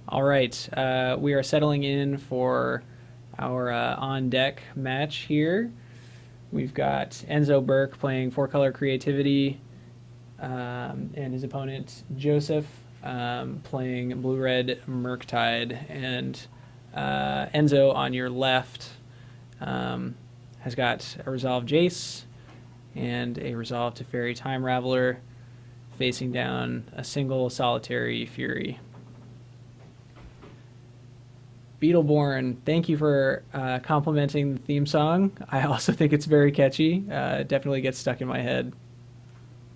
All right, we are settling in for our on deck match here. We've got Enzo Burke playing Four Color Creativity, and his opponent Joseph playing Blue Red Murktide. And Enzo on your left has got a Resolve Jace and a Resolve Teferi Time Raveler facing down a single Solitary Fury. Beetleborn, thank you for complimenting the theme song. I also think it's very catchy. It definitely gets stuck in my head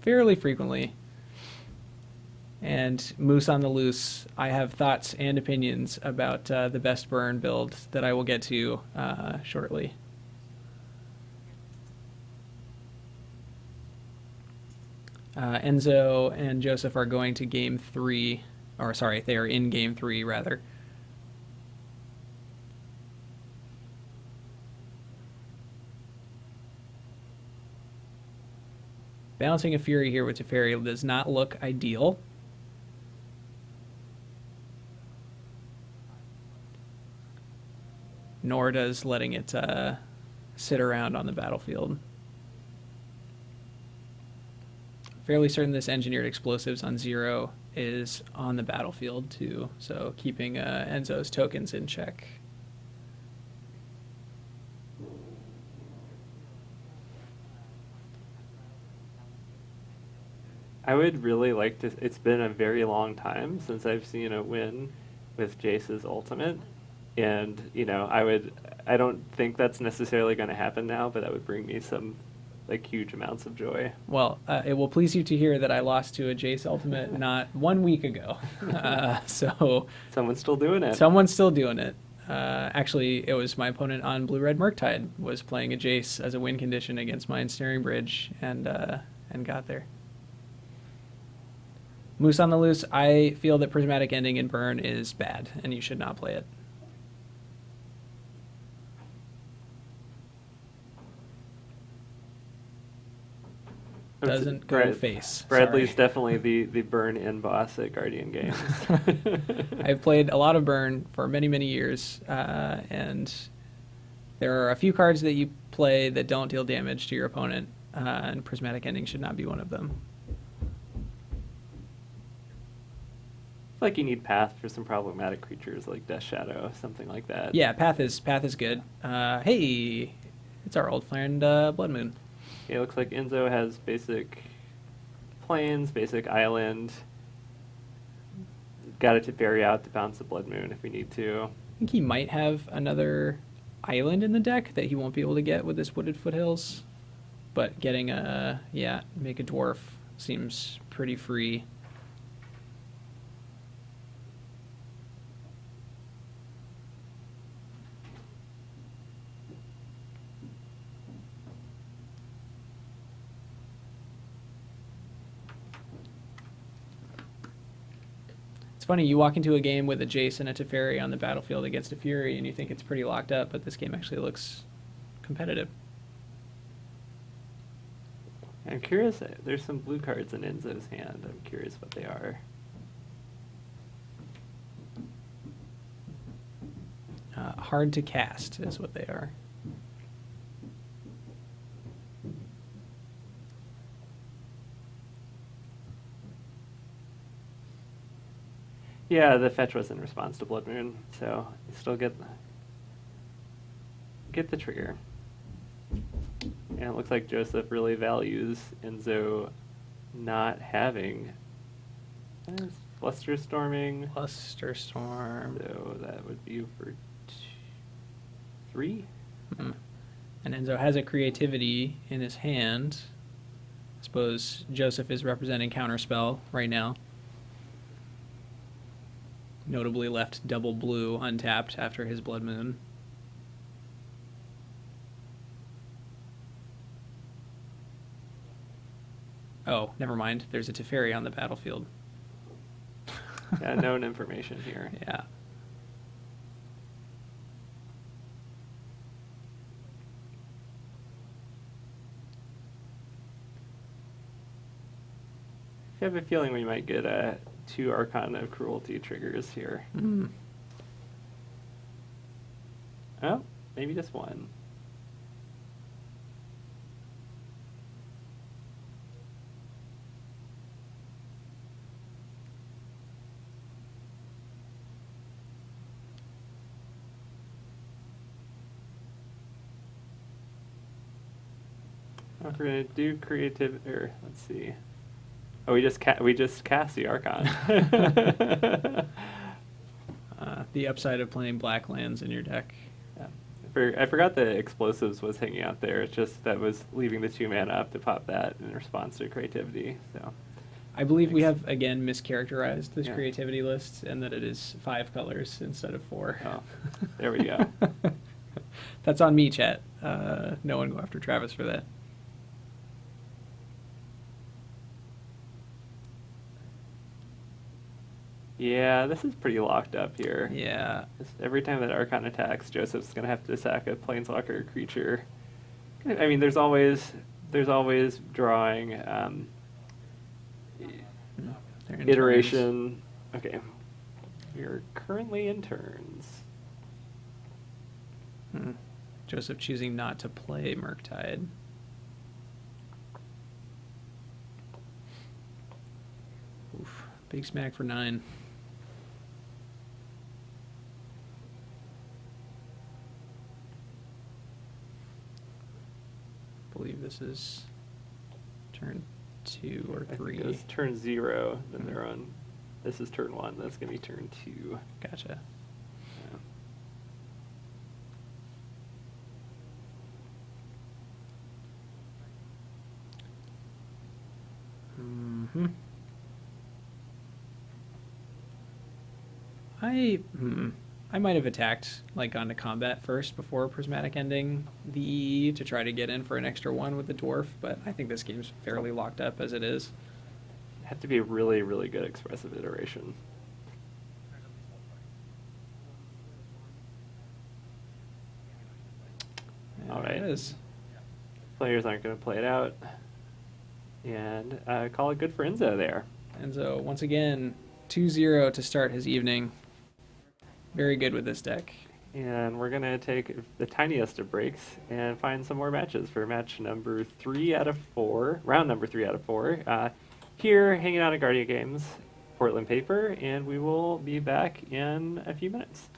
fairly frequently. And Moose on the Loose, I have thoughts and opinions about the best burn build that I will get to shortly. Enzo and Joseph are going to game 3, or sorry, they are in game 3 rather. Balancing a Fury here with Teferi does not look ideal. Nor does letting it sit around on the battlefield. Fairly certain this engineered explosives on 0 is on the battlefield too, so keeping Enzo's tokens in check. I would really like to. It's been a very long time since I've seen a win with Jace's ultimate, and I don't think that's necessarily going to happen now, but that would bring me some like huge amounts of joy. Well, it will please you to hear that I lost to a Jace ultimate not 1 week ago. So Someone's still doing it. someone's still doing it. Actually, it was my opponent on Blue Red Murktide was playing a Jace as a win condition against my Ensnaring Bridge and got there. Moose on the Loose, I feel that Prismatic Ending in Burn is bad, and you should not play it. Doesn't go face. Bradley's Sorry. definitely the burn in boss at Guardian Games. I've played a lot of Burn for many, many years, and there are a few cards that you play that don't deal damage to your opponent, and Prismatic Ending should not be one of them. Like you need Path for some problematic creatures like Death Shadow, something like that. Yeah, Path is good. Hey, it's our old friend Blood Moon. It looks like Enzo has basic plains, basic island. Got it to bury out to bounce the Blood Moon if we need to. I think he might have another island in the deck that he won't be able to get with this Wooded Foothills. But getting make a dwarf seems pretty free. It's funny, you walk into a game with a Jace and a Teferi on the battlefield against a Fury, and you think it's pretty locked up, but this game actually looks competitive. I'm curious, there's some blue cards in Enzo's hand. I'm curious what they are. Hard to cast is what they are. Yeah, the fetch was in response to Blood Moon, so you still get the trigger. And it looks like Joseph really values Enzo not having Fluster Storming. Cluster Storm. So that would be for 3. And Enzo has a Creativity in his hand. I suppose Joseph is representing Counterspell right now. Notably left double blue untapped after his Blood Moon. Oh, never mind. There's a Teferi on the battlefield. Yeah, known information here. Yeah. I have a feeling we might get a 2 Archon of Cruelty triggers here. Mm. Oh, maybe just one. If we're gonna do creative, or let's see. Oh, we just cast the Archon. The upside of playing black lands in your deck. Yeah. I forgot the explosives was hanging out there. It's just that was leaving the 2 mana up to pop that in response to creativity. So, I believe we have again mischaracterized this Yeah. creativity list, and that it is 5 colors instead of 4. oh, there we go. That's on me, chat. No one go after Travis for that. Yeah, this is pretty locked up here. Yeah. Every time that Archon attacks, Joseph's gonna have to sack a Planeswalker creature. I mean, there's always drawing. They're in Iteration. Okay, we're currently in turns. turns. Joseph choosing not to play Murktide. Oof. Big smack for 9. I believe this is turn 2 or I 3. think it's turn 0. Then they're on. This is turn 1. That's gonna be turn 2. Gotcha. Yeah. Mm-hmm. I might have attacked, like, onto combat first before Prismatic Ending the EE to try to get in for an extra 1 with the Dwarf, but I think this game's fairly locked up as it is. Have to be a really, really good expressive iteration. All right. It is. Players aren't going to play it out. And call it good for Enzo there. Enzo, once again, 2-0 to start his evening. Very good with this deck. And we're going to take the tiniest of breaks and find some more matches for match number 3 out of 4, round number 3 out of 4. Here, hanging out at Guardian Games, Portland Paper, and we will be back in a few minutes.